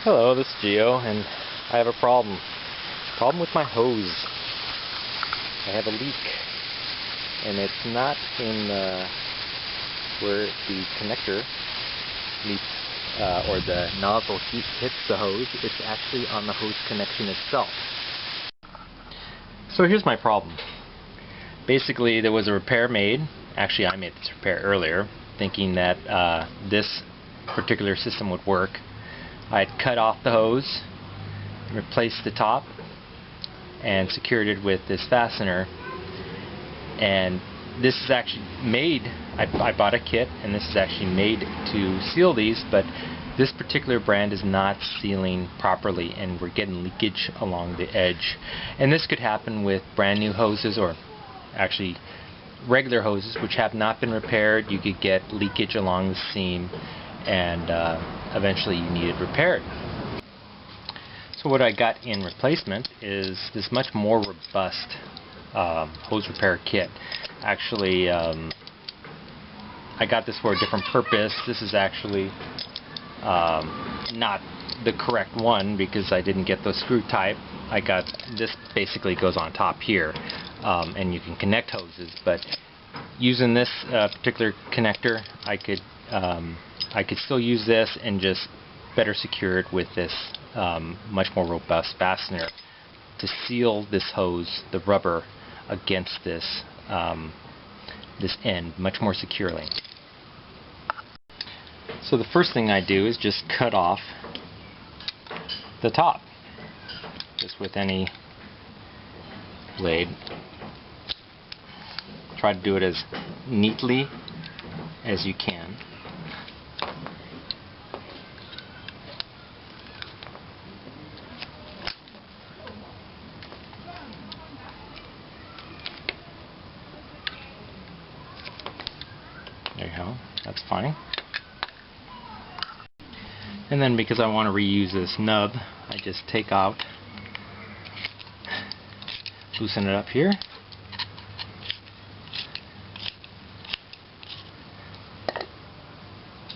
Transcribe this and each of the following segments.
Hello, this is Gio, and I have a problem. Problem with my hose. I have a leak, and it's not in where the connector meets or the nozzle hits the hose. It's actually on the hose connection itself. So here's my problem. Basically, there was a repair made. Actually, I made this repair earlier, thinking that this particular system would work. I had cut off the hose, replaced the top, and secured it with this fastener. And this is actually made, I bought a kit, and this is actually made to seal these, but this particular brand is not sealing properly, and we're getting leakage along the edge. And this could happen with brand new hoses, or actually regular hoses which have not been repaired. You could get leakage along the seam, and eventually you need it repaired. So what I got in replacement is this much more robust hose repair kit. Actually, I got this for a different purpose. This is actually not the correct one because I didn't get the screw type. I got this, basically goes on top here, and you can connect hoses, but using this particular connector, I could still use this and just better secure it with this much more robust fastener to seal this hose, the rubber, against this this end much more securely. So the first thing I do is just cut off the top, just with any blade. Try to do it as neatly as you can. There you go, that's fine. And then because I want to reuse this nub, I just take out, loosen it up here,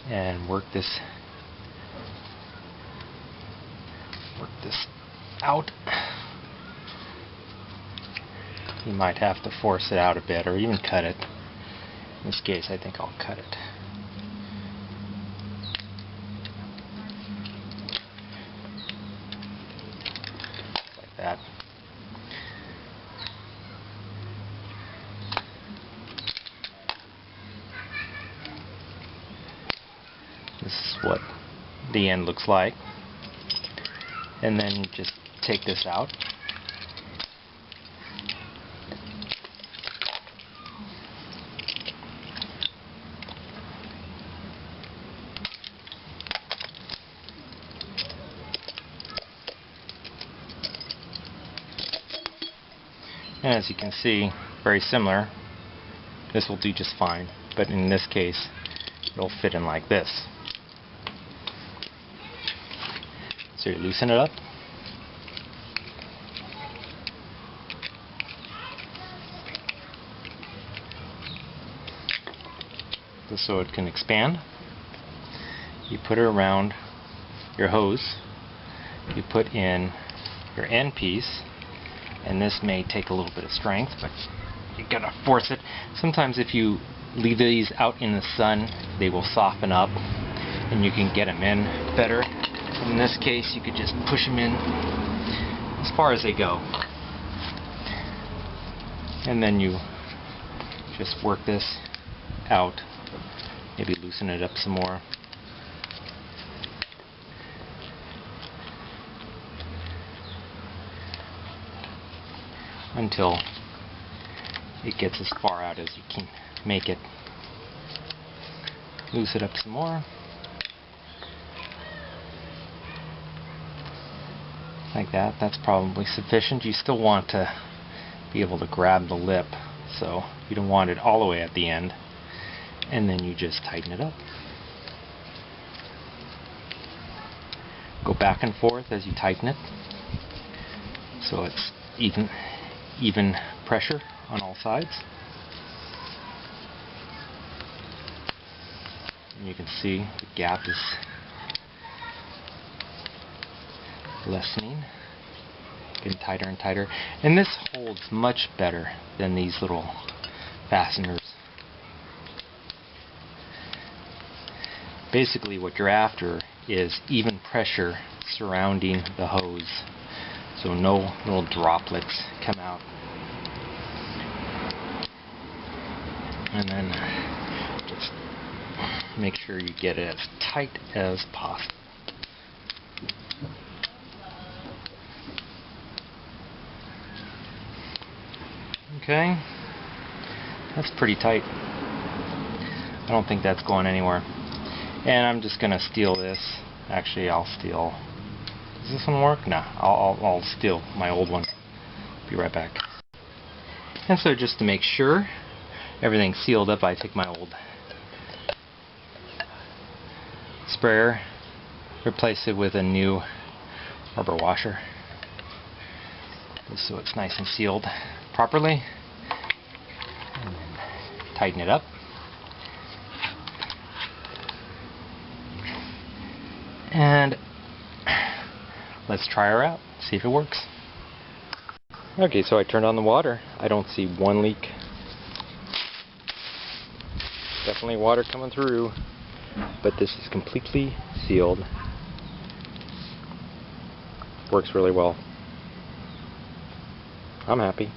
and work this out. You might have to force it out a bit or even cut it. In this case, I think I'll cut it. Like that. This is what the end looks like. And then just take this out. And as you can see, very similar. This will do just fine, but in this case, it'll fit in like this. So you loosen it up. Just so it can expand. You put it around your hose. You put in your end piece. And this may take a little bit of strength, but you gotta force it. Sometimes if you leave these out in the sun, they will soften up and you can get them in better. In this case, you could just push them in as far as they go. And then you just work this out, maybe loosen it up some more. Until it gets as far out as you can make it. Loose it up some more. Like that. That's probably sufficient. You still want to be able to grab the lip, so you don't want it all the way at the end. And then you just tighten it up. Go back and forth as you tighten it, so it's even pressure on all sides. And you can see the gap is lessening, getting tighter and tighter, and this holds much better than these little fasteners. Basically what you're after is even pressure surrounding the hose, so no little droplets come out. And then just make sure you get it as tight as possible. Okay, that's pretty tight. I don't think that's going anywhere. And I'm just going to steal this. Actually, I'll steal. Does this one work? No, I'll steal my old one. Be right back. And so just to make sure everything's sealed up, I take my old sprayer, replace it with a new rubber washer, just so it's nice and sealed properly, and then tighten it up. And let's try her out, see if it works. Okay, so I turned on the water. I don't see one leak. Definitely water coming through, but this is completely sealed. Works really well. I'm happy.